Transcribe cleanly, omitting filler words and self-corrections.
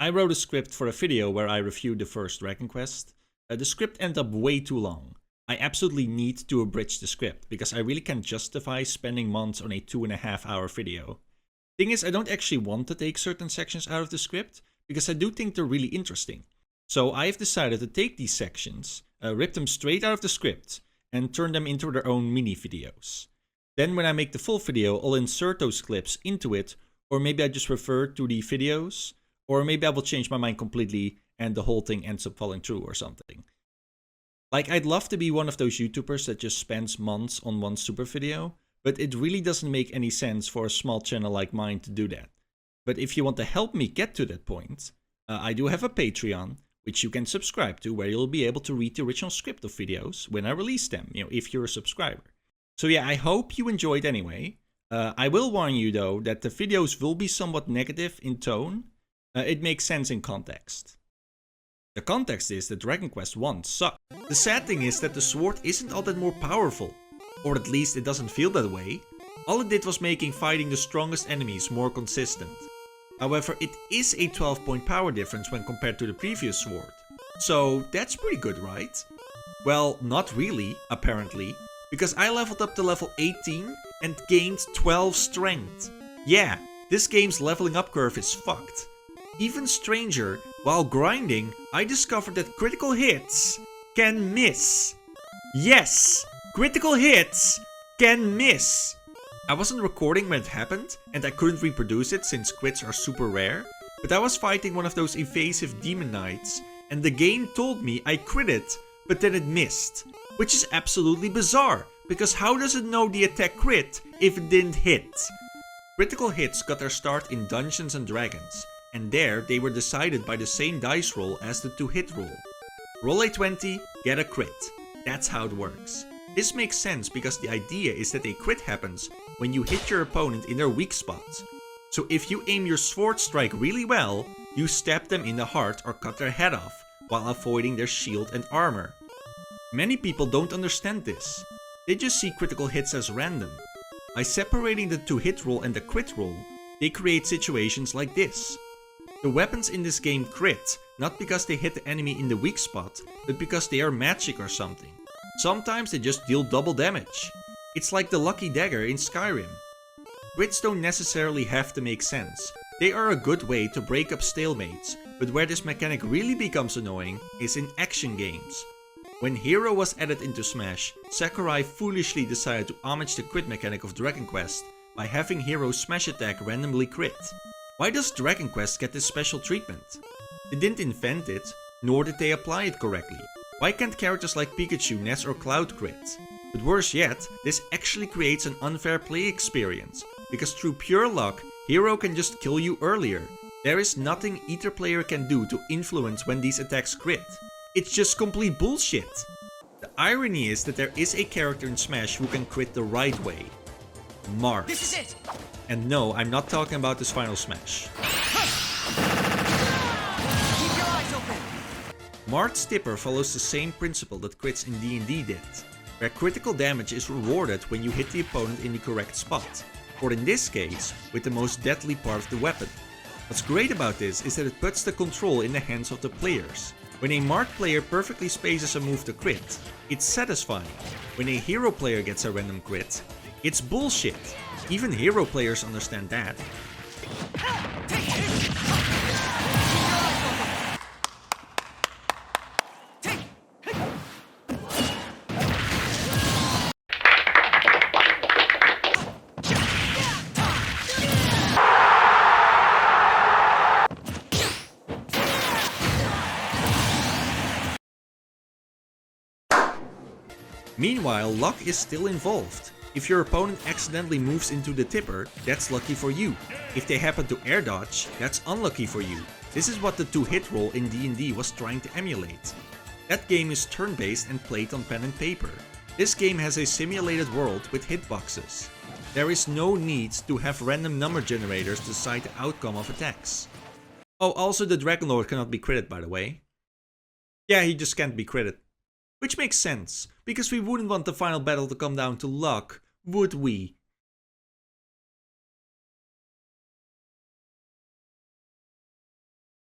I wrote a script for a video where I reviewed the first Dragon Quest. The script ended up way too long. I absolutely need to abridge the script, because I really can't justify spending months on a 2.5-hour video. Thing is, I don't actually want to take certain sections out of the script, because I do think they're really interesting. So I have decided to take these sections, rip them straight out of the script, and turn them into their own mini videos. Then when I make the full video, I'll insert those clips into it, or maybe I just refer to the videos, or maybe I will change my mind completely and the whole thing ends up falling through or something. Like, I'd love to be one of those YouTubers that just spends months on one super video, but it really doesn't make any sense for a small channel like mine to do that. But if you want to help me get to that point, I do have a Patreon, which you can subscribe to, where you'll be able to read the original script of videos when I release them, if you're a subscriber. So yeah, I hope you enjoyed anyway. I will warn you though, that the videos will be somewhat negative in tone. It makes sense in context. The context is that Dragon Quest 1 sucked. The sad thing is that the sword isn't all that more powerful. Or at least it doesn't feel that way. All it did was making fighting the strongest enemies more consistent. However, it is a 12-point power difference when compared to the previous sword. So that's pretty good, right? Well, not really, apparently. Because I leveled up to level 18 and gained 12 strength. Yeah, this game's leveling up curve is fucked. Even stranger, while grinding, I discovered that critical hits can miss. Yes, critical hits can miss. I wasn't recording when it happened, and I couldn't reproduce it since crits are super rare, but I was fighting one of those evasive demon knights, and the game told me I critted, but then it missed. Which is absolutely bizarre, because how does it know the attack crit if it didn't hit? Critical hits got their start in Dungeons and Dragons, and there they were decided by the same dice roll as the 2-hit rule. Roll a 20, get a crit. That's how it works. This makes sense because the idea is that a crit happens when you hit your opponent in their weak spot. So if you aim your sword strike really well, you stab them in the heart or cut their head off, while avoiding their shield and armor. Many people don't understand this. They just see critical hits as random. By separating the 2-hit roll and the crit roll, they create situations like this. The weapons in this game crit, not because they hit the enemy in the weak spot, but because they are magic or something. Sometimes they just deal double damage. It's like the lucky dagger in Skyrim. Crits don't necessarily have to make sense. They are a good way to break up stalemates, but where this mechanic really becomes annoying is in action games. When Hero was added into Smash, Sakurai foolishly decided to homage the crit mechanic of Dragon Quest by having Hero's smash attack randomly crit. Why does Dragon Quest get this special treatment? They didn't invent it, nor did they apply it correctly. Why can't characters like Pikachu, Ness or Cloud crit? But worse yet, this actually creates an unfair play experience, because through pure luck, Hero can just kill you earlier. There is nothing either player can do to influence when these attacks crit. It's just complete bullshit. The irony is that there is a character in Smash who can crit the right way. Mart. This is it! And no, I'm not talking about this final Smash. Keep your eyes open! Mart's Tipper follows the same principle that crits in D&D did, where critical damage is rewarded when you hit the opponent in the correct spot, or in this case, with the most deadly part of the weapon. What's great about this is that it puts the control in the hands of the players. When a Mart player perfectly spaces a move to crit, it's satisfying. When a Hero player gets a random crit, it's bullshit. Even Hero players understand that. Meanwhile, luck is still involved. If your opponent accidentally moves into the tipper, that's lucky for you. If they happen to air dodge, that's unlucky for you. This is what the 2-hit roll in D&D was trying to emulate. That game is turn-based and played on pen and paper. This game has a simulated world with hitboxes. There is no need to have random number generators decide the outcome of attacks. Oh, also the Dragon Lord cannot be critted, by the way. Yeah, he just can't be critted. Which makes sense, because we wouldn't want the final battle to come down to luck, would we?